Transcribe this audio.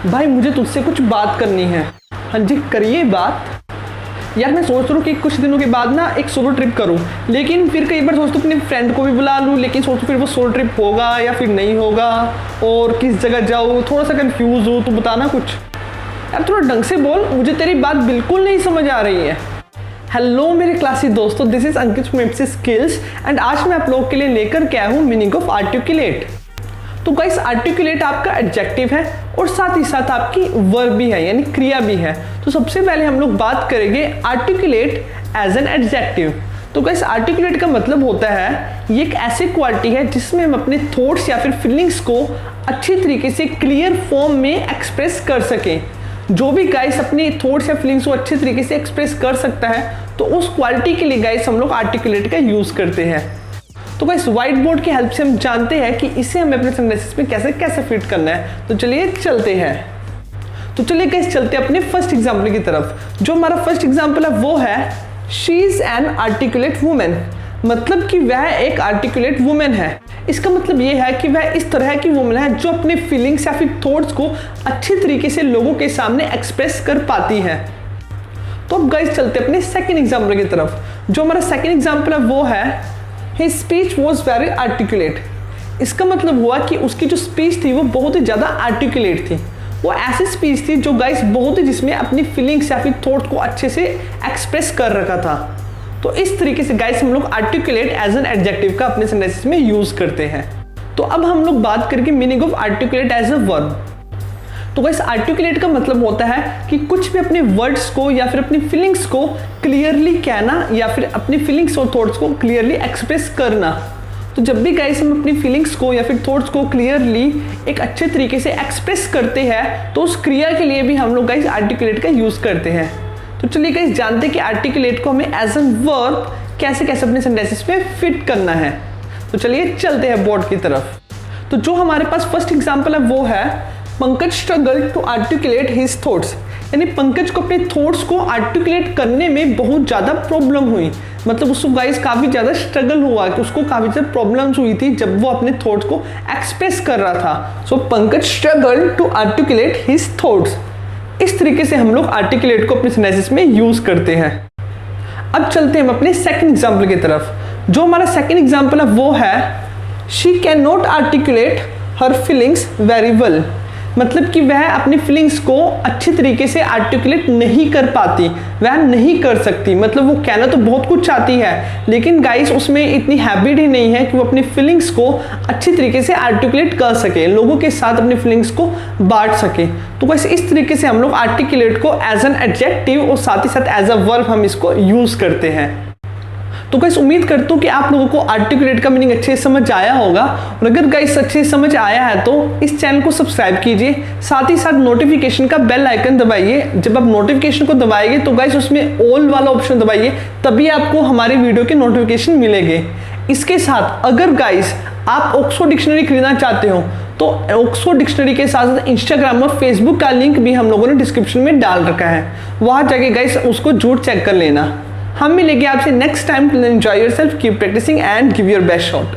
भाई मुझे तुझसे कुछ बात करनी है। हाँ जी करिए बात। यार मैं सोच रहा हूँ कि कुछ दिनों के बाद ना एक सोलो ट्रिप करूँ, लेकिन फिर कई बार सोचता हूँ अपने फ्रेंड को भी बुला लूँ, लेकिन सोचता फिर वो सोलो ट्रिप होगा या फिर नहीं होगा और किस जगह जाऊँ, थोड़ा सा कंफ्यूज हूँ। तो बताना कुछ यार, थोड़ा ढंग से बोल, मुझे तेरी बात बिल्कुल नहीं समझ आ रही है। हेलो मेरे क्लासी दोस्तों, this is Ankit from MC skills and आज मैं आप लोगों के लिए लेकर के आया हूँ मीनिंग ऑफ आर्टिकुलेट। तो गाइस आर्टिकुलेट आपका एडजेक्टिव है और साथ ही साथ आपकी वर्ब भी है, यानी क्रिया भी है। तो सबसे पहले हम लोग बात करेंगे आर्टिकुलेट एज एन एडजेक्टिव। तो गाइस आर्टिकुलेट का मतलब होता है ये एक ऐसी क्वालिटी है जिसमें हम अपने थॉट्स या फिर फीलिंग्स को अच्छी तरीके से क्लियर फॉर्म में एक्सप्रेस कर सकें। जो भी गाइस अपनी थॉट्स या फीलिंग्स को अच्छे तरीके से एक्सप्रेस कर सकता है तो उस क्वालिटी के लिए गाइस हम लोग आर्टिकुलेट का यूज करते हैं। तो गाइस व्हाइट बोर्ड की हेल्प से हम जानते हैं कि इसे हमें अपने सेंटेंसेस में कैसे कैसे फिट करना है। तो चलिए चलते हैं। तो चलिए गाइस चलते हैं अपने फर्स्ट एग्जांपल की तरफ। जो हमारा फर्स्ट एग्जांपल है वो है she is an articulate women. मतलब कि वह एक आर्टिकुलेट वुमेन है। इसका मतलब ये है कि वह इस तरह की वुमेन है जो अपने फीलिंग्स या फिर थॉट्स को अच्छी तरीके से लोगों के सामने एक्सप्रेस कर पाती है। तो अब गाइस चलते हैं अपने सेकंड एग्जांपल की तरफ। जो हमारा सेकंड एग्जांपल है वो है His speech was very articulate। इसका मतलब हुआ कि उसकी जो स्पीच थी वो बहुत ही ज़्यादा आर्टिकुलेट थी। वो ऐसी स्पीच थी जो गाइस बहुत ही जिसमें अपनी फीलिंग्स या फिर थॉट को अच्छे से एक्सप्रेस कर रखा था। तो इस तरीके से गाइस हम लोग आर्टिकुलेट एज एन एडजेक्टिव का अपने सेंटेंसेस में यूज करते हैं। तो अब हम लोग बात करेंगे meaning of articulate as a verb. तो गाइस आर्टिकुलेट का मतलब होता है कि कुछ भी अपने वर्ड्स को या फिर अपनी फीलिंग्स को क्लियरली कहना या फिर अपनी फीलिंग्स और थॉट्स को क्लियरली एक्सप्रेस करना। तो जब भी गाइस हम अपनी फीलिंग्स को या फिर थॉट्स को क्लियरली एक अच्छे तरीके से एक्सप्रेस करते हैं तो उस क्रिया के लिए भी हम लोग गाइस आर्टिकुलेट का यूज करते हैं। तो चलिए गाइस जानते हैं कि आर्टिकुलेट को हमें एज एन वर्ब कैसे कैसे अपने सेंटेंसेस में फिट करना है। तो चलिए चलते हैं बोर्ड की तरफ। तो जो हमारे पास फर्स्ट एग्जाम्पल है वो है Pankaj struggle to articulate his thoughts. यानी पंकज को अपने थॉट्स को आर्टिकुलेट करने में बहुत ज़्यादा प्रॉब्लम हुई। मतलब उसको गाइस काफ़ी ज़्यादा स्ट्रगल हुआ कि उसको काफ़ी ज़्यादा प्रॉब्लम्स हुई थी जब वो अपने थॉट्स को एक्सप्रेस कर रहा था। So Pankaj struggle to articulate his thoughts. इस तरीके से हम लोग आर्टिकुलेट को अपने सेंटेंसेस में यूज करते हैं। अब चलते हैं हम अपने सेकेंड एग्जाम्पल की तरफ। जो हमारा सेकेंड एग्जाम्पल है वो है she can not articulate her feelings very well. मतलब कि वह अपनी फीलिंग्स को अच्छी तरीके से आर्टिकुलेट नहीं कर पाती, वह नहीं कर सकती। मतलब वो कहना तो बहुत कुछ चाहती है लेकिन गाइस उसमें इतनी हैबिट ही नहीं है कि वो अपनी फीलिंग्स को अच्छी तरीके से आर्टिकुलेट कर सके, लोगों के साथ अपनी फीलिंग्स को बांट सके। तो गाइस इस तरीके से हम लोग आर्टिकुलेट को एज एन एडजेक्टिव और साथ ही साथ एज अ वर्ब हम इसको यूज करते हैं। तो गाइस उम्मीद करता हूँ कि आप लोगों को आर्टिकुलेट का मीनिंग अच्छे से समझ आया होगा और अगर गाइस अच्छे से समझ आया है तो इस चैनल को सब्सक्राइब कीजिए, साथ ही साथ नोटिफिकेशन का बेल आइकन दबाइए। जब आप नोटिफिकेशन को दबाएंगे तो गाइस उसमें ऑल वाला ऑप्शन दबाइए, तभी आपको हमारी वीडियो के नोटिफिकेशन मिलेंगे। इसके साथ अगर गाइस आप ऑक्सफोर्ड डिक्शनरी खरीदना चाहते हो तो ऑक्सफोर्ड डिक्शनरी के साथ साथ इंस्टाग्राम और फेसबुक का लिंक भी हम लोगों ने डिस्क्रिप्शन में डाल रखा है, वहां जाके गाइस उसको जरूर चेक कर लेना। हम मिलेंगे आपसे next time. Enjoy yourself, keep practising and give your best shot.